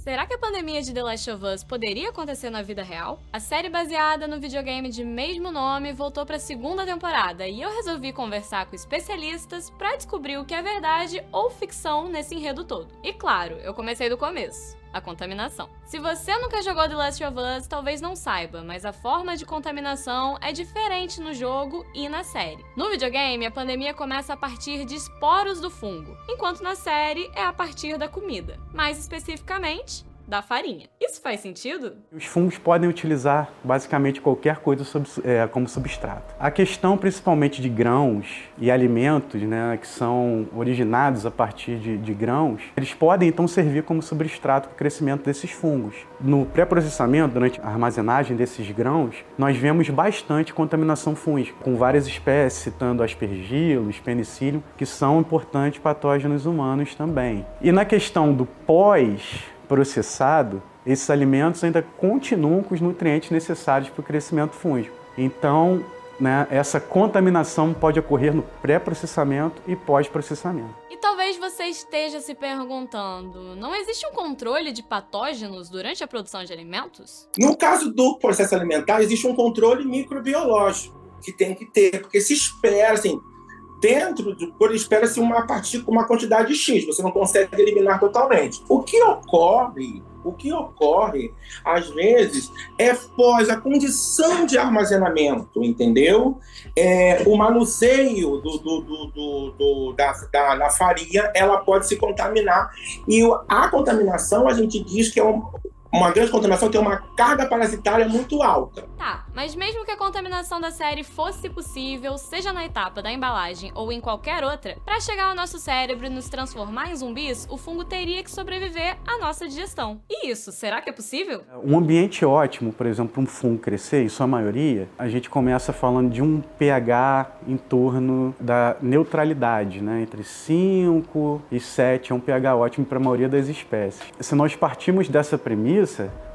Será que a pandemia de The Last of Us poderia acontecer na vida real? A série baseada no videogame de mesmo nome voltou para a segunda temporada e eu resolvi conversar com especialistas para descobrir o que é verdade ou ficção nesse enredo todo. E claro, eu comecei do começo. A contaminação. Se você nunca jogou The Last of Us, talvez não saiba, mas a forma de contaminação é diferente no jogo e na série. No videogame, a pandemia começa a partir de esporos do fungo, enquanto na série é a partir da comida. Mais especificamente, da farinha. Isso faz sentido? Os fungos podem utilizar basicamente qualquer coisa como substrato. A questão principalmente de grãos e alimentos, né, que são originados a partir de grãos, eles podem então servir como substrato para o crescimento desses fungos. No pré-processamento, durante a armazenagem desses grãos, nós vemos bastante contaminação fúngica, com várias espécies, citando aspergilos, penicillium, que são importantes patógenos humanos também. E na questão do pós-processado, esses alimentos ainda continuam com os nutrientes necessários para o crescimento fúngico. Então, essa contaminação pode ocorrer no pré-processamento e pós-processamento. E talvez você esteja se perguntando, não existe um controle de patógenos durante a produção de alimentos? No caso do processo alimentar, existe um controle microbiológico que tem que ter, porque se espera, assim, espera-se uma partícula, uma quantidade X, você não consegue eliminar totalmente. O que ocorre, às vezes, é pós a condição de armazenamento, entendeu? O manuseio da farinha, ela pode se contaminar. E a contaminação, a gente diz que é uma grande contaminação tem uma carga parasitária muito alta. Tá, mas mesmo que a contaminação da série fosse possível, seja na etapa da embalagem ou em qualquer outra, para chegar ao nosso cérebro e nos transformar em zumbis, o fungo teria que sobreviver à nossa digestão. E isso, será que é possível? Um ambiente ótimo, por exemplo, para um fungo crescer, em sua maioria, a gente começa falando de um pH em torno da neutralidade, né? Entre 5 e 7 é um pH ótimo para a maioria das espécies. Se nós partimos dessa premissa,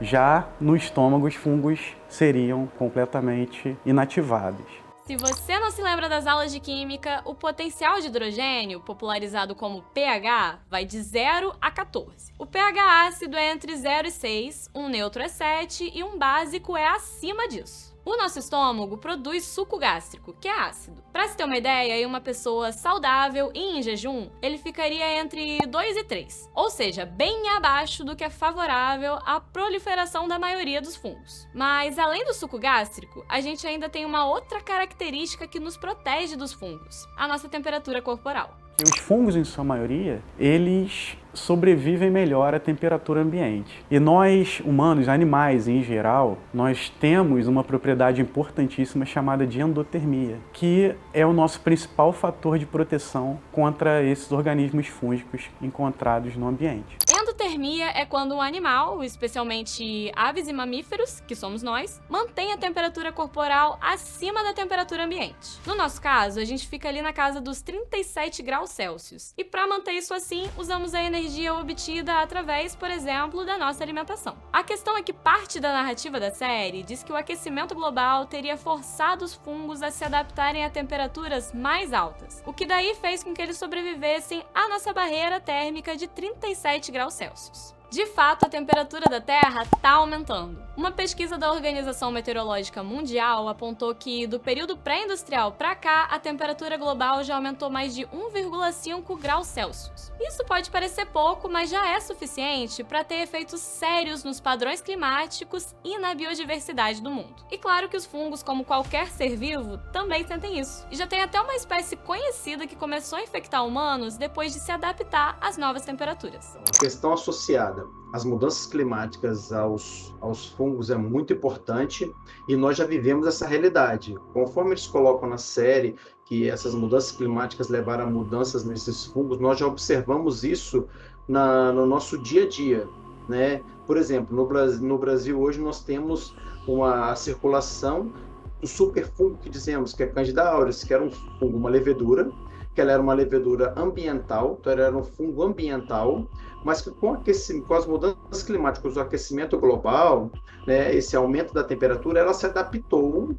já no estômago os fungos seriam completamente inativados. Se você não se lembra das aulas de química, o potencial de hidrogênio, popularizado como pH, vai de 0 a 14. O pH ácido é entre 0 e 6, um neutro é 7 e um básico é acima disso. O nosso estômago produz suco gástrico, que é ácido. Para se ter uma ideia, em uma pessoa saudável e em jejum, ele ficaria entre 2 e 3, ou seja, bem abaixo do que é favorável à proliferação da maioria dos fungos. Mas além do suco gástrico, a gente ainda tem uma outra característica que nos protege dos fungos: a nossa temperatura corporal. Os fungos, em sua maioria, eles sobrevivem melhor à temperatura ambiente. E nós, humanos, animais em geral, nós temos uma propriedade importantíssima chamada de endotermia, que é o nosso principal fator de proteção contra esses organismos fúngicos encontrados no ambiente. Endotermia é quando um animal, especialmente aves e mamíferos, que somos nós, mantém a temperatura corporal acima da temperatura ambiente. No nosso caso, a gente fica ali na casa dos 37 graus Celsius. E para manter isso assim, usamos a energia obtida através, por exemplo, da nossa alimentação. A questão é que parte da narrativa da série diz que o aquecimento global teria forçado os fungos a se adaptarem a temperaturas mais altas, o que daí fez com que eles sobrevivessem à nossa barreira térmica de 37 graus Celsius. De fato, a temperatura da Terra está aumentando. Uma pesquisa da Organização Meteorológica Mundial apontou que, do período pré-industrial para cá, a temperatura global já aumentou mais de 1,5 graus Celsius. Isso pode parecer pouco, mas já é suficiente para ter efeitos sérios nos padrões climáticos e na biodiversidade do mundo. E claro que os fungos, como qualquer ser vivo, também sentem isso. E já tem até uma espécie conhecida que começou a infectar humanos depois de se adaptar às novas temperaturas. A questão associada às mudanças climáticas aos fungos é muito importante e nós já vivemos essa realidade. Conforme eles colocam na série que essas mudanças climáticas levaram a mudanças nesses fungos, nós já observamos isso no nosso dia a dia, né? Por exemplo, no Brasil hoje nós temos uma circulação do superfungo que dizemos que é Candida auris, que era um fungo, uma levedura, que ela era uma levedura ambiental, então ela era um fungo ambiental, mas que com as mudanças climáticas, o aquecimento global, né, esse aumento da temperatura, ela se adaptou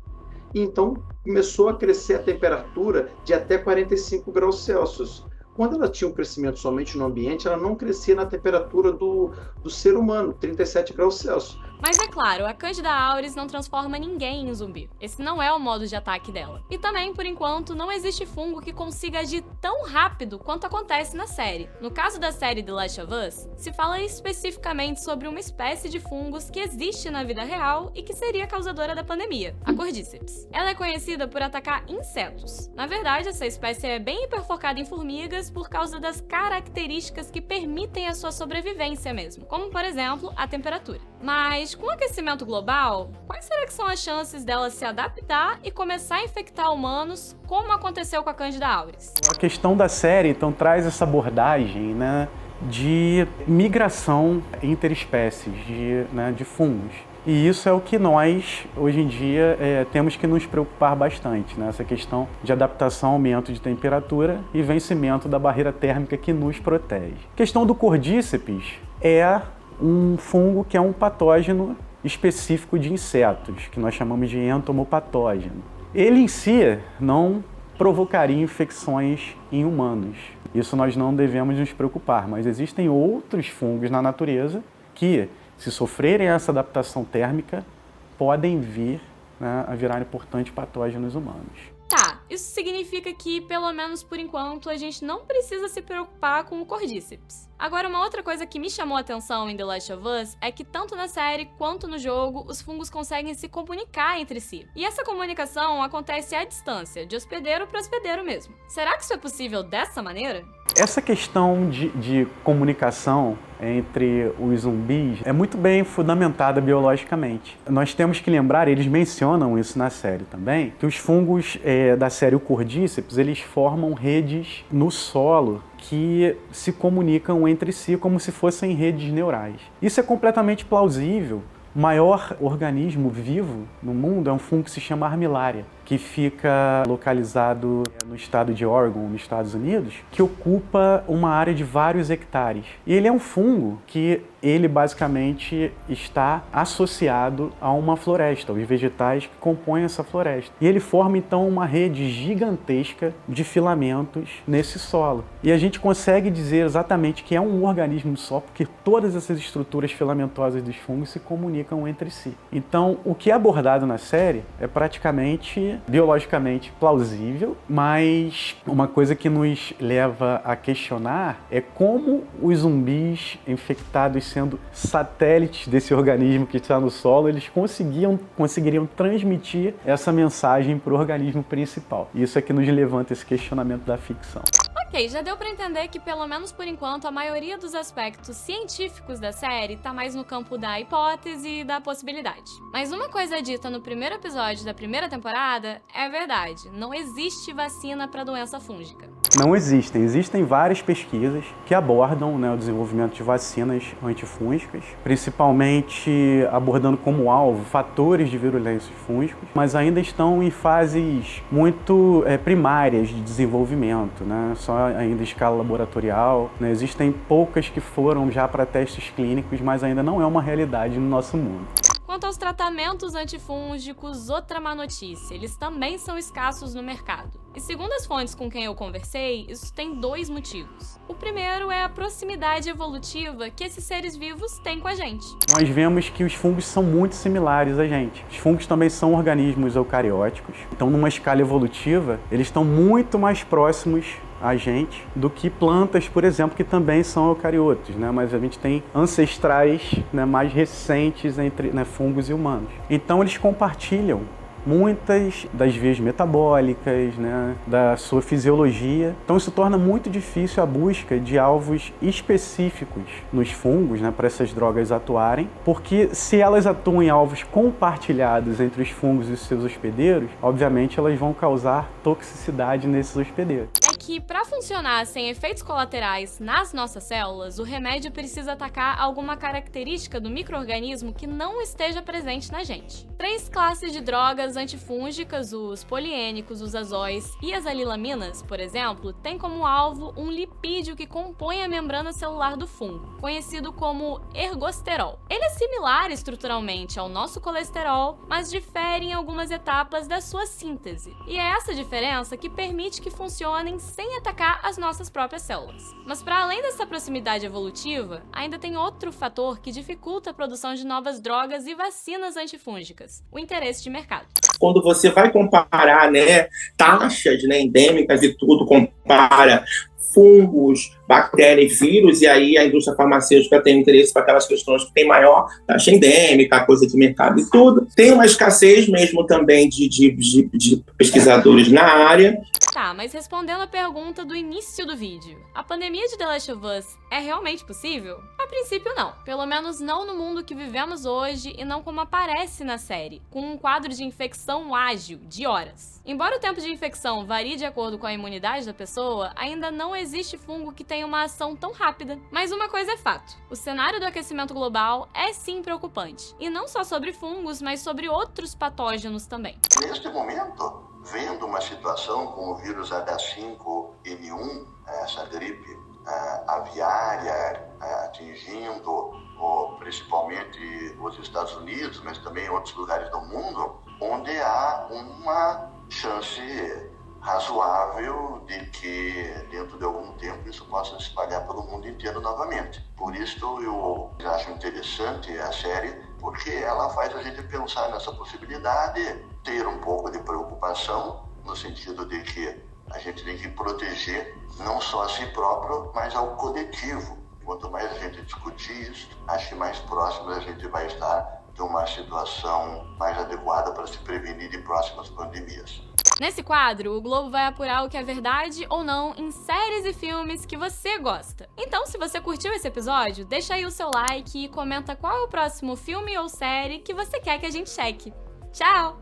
e então começou a crescer a temperatura de até 45 graus Celsius. quando ela tinha um crescimento somente no ambiente, ela não crescia na temperatura do ser humano, 37 graus Celsius. Mas é claro, a Candida auris não transforma ninguém em zumbi. Esse não é o modo de ataque dela. E também, por enquanto, não existe fungo que consiga agir tão rápido quanto acontece na série. No caso da série The Last of Us, se fala especificamente sobre uma espécie de fungos que existe na vida real e que seria causadora da pandemia, a Cordyceps. Ela é conhecida por atacar insetos. Na verdade, essa espécie é bem hiperfocada em formigas por causa das características que permitem a sua sobrevivência mesmo, como, por exemplo, a temperatura. Mas com o aquecimento global, quais será que são as chances dela se adaptar e começar a infectar humanos, como aconteceu com a Candida auris? A questão da série, então, traz essa abordagem, né, de migração interespécies de fungos. E isso é o que nós, hoje em dia, temos que nos preocupar bastante, né? Essa questão de adaptação, aumento de temperatura e vencimento da barreira térmica que nos protege. A questão do Cordyceps é um fungo que é um patógeno específico de insetos, que nós chamamos de entomopatógeno. Ele em si não provocaria infecções em humanos. Isso nós não devemos nos preocupar, mas existem outros fungos na natureza que, se sofrerem essa adaptação térmica, podem vir, né, a virar importantes patógenos humanos. Tá, isso significa que, pelo menos por enquanto, a gente não precisa se preocupar com o Cordyceps. Agora, uma outra coisa que me chamou a atenção em The Last of Us é que tanto na série quanto no jogo, os fungos conseguem se comunicar entre si. E essa comunicação acontece à distância, de hospedeiro para hospedeiro mesmo. Será que isso é possível dessa maneira? Essa questão de comunicação entre os zumbis é muito bem fundamentada biologicamente. Nós temos que lembrar, eles mencionam isso na série também, que os fungos da série o Cordyceps, eles formam redes no solo que se comunicam entre si como se fossem redes neurais. Isso é completamente plausível. O maior organismo vivo no mundo é um fungo que se chama Armillaria, que fica localizado no estado de Oregon, nos Estados Unidos, que ocupa uma área de vários hectares. E ele é um fungo que ele basicamente está associado a uma floresta, aos vegetais que compõem essa floresta. E ele forma então uma rede gigantesca de filamentos nesse solo. E a gente consegue dizer exatamente que é um organismo só, porque todas essas estruturas filamentosas dos fungos se comunicam entre si. Então, o que é abordado na série é praticamente biologicamente plausível, mas uma coisa que nos leva a questionar é como os zumbis infectados sendo satélites desse organismo que está no solo, eles conseguiriam transmitir essa mensagem para o organismo principal. Isso é que nos levanta esse questionamento da ficção. Ok, já deu pra entender que, pelo menos por enquanto, a maioria dos aspectos científicos da série tá mais no campo da hipótese e da possibilidade. Mas uma coisa dita no primeiro episódio da primeira temporada é verdade: não existe vacina pra doença fúngica. Não existem. Existem várias pesquisas que abordam, né, o desenvolvimento de vacinas antifúngicas, principalmente abordando como alvo fatores de virulência fúngicos, mas ainda estão em fases muito primárias de desenvolvimento, né, só ainda em escala laboratorial, né. Existem poucas que foram já para testes clínicos, mas ainda não é uma realidade no nosso mundo. Quanto aos tratamentos antifúngicos, outra má notícia: eles também são escassos no mercado. E segundo as fontes com quem eu conversei, isso tem dois motivos. O primeiro é a proximidade evolutiva que esses seres vivos têm com a gente. Nós vemos que os fungos são muito similares a gente. Os fungos também são organismos eucarióticos, então numa escala evolutiva, eles estão muito mais próximos a gente do que plantas, por exemplo, que também são eucariotos, né? Mas a gente tem ancestrais, né, mais recentes entre, né, fungos e humanos. Então eles compartilham muitas das vias metabólicas, né, da sua fisiologia. Então isso torna muito difícil a busca de alvos específicos nos fungos, né, para essas drogas atuarem, porque se elas atuam em alvos compartilhados entre os fungos e os seus hospedeiros, obviamente elas vão causar toxicidade nesses hospedeiros. Que para funcionar sem efeitos colaterais nas nossas células, o remédio precisa atacar alguma característica do micro-organismo que não esteja presente na gente. 3 classes de drogas antifúngicas, os poliênicos, os azóis e as alilaminas, por exemplo, têm como alvo um lipídio que compõe a membrana celular do fungo, conhecido como ergosterol. Ele é similar estruturalmente ao nosso colesterol, mas difere em algumas etapas da sua síntese. E é essa diferença que permite que funcionem sem atacar as nossas próprias células. Mas para além dessa proximidade evolutiva, ainda tem outro fator que dificulta a produção de novas drogas e vacinas antifúngicas: o interesse de mercado. Quando você vai comparar, né, taxas, né, endêmicas e tudo, compara fungos, bactérias, vírus, e aí a indústria farmacêutica tem interesse para aquelas questões que tem maior taxa endêmica, coisa de mercado e tudo. Tem uma escassez mesmo também de pesquisadores na área. Tá, mas respondendo a pergunta do início do vídeo, a pandemia de The Last of Us é realmente possível? A princípio não, pelo menos não no mundo que vivemos hoje e não como aparece na série, com um quadro de infecção ágil, de horas. Embora o tempo de infecção varie de acordo com a imunidade da pessoa, ainda não existe fungo que tenha uma ação tão rápida. Mas uma coisa é fato, o cenário do aquecimento global é sim preocupante, e não só sobre fungos, mas sobre outros patógenos também. Neste momento, vendo uma situação como o vírus H5N1, essa gripe aviária atingindo principalmente os Estados Unidos, mas também outros lugares do mundo, onde há uma chance razoável de que dentro de algum tempo isso possa se espalhar pelo mundo inteiro novamente. Por isso eu acho interessante a série, porque ela faz a gente pensar nessa possibilidade, ter um pouco de preocupação, no sentido de que a gente tem que proteger não só a si próprio, mas ao coletivo. Quanto mais a gente discutir isso, acho que mais próximo a gente vai estar de uma situação mais adequada para se prevenir de próximas pandemias. Nesse quadro, o Globo vai apurar o que é verdade ou não em séries e filmes que você gosta. Então, se você curtiu esse episódio, deixa aí o seu like e comenta qual é o próximo filme ou série que você quer que a gente cheque. Tchau!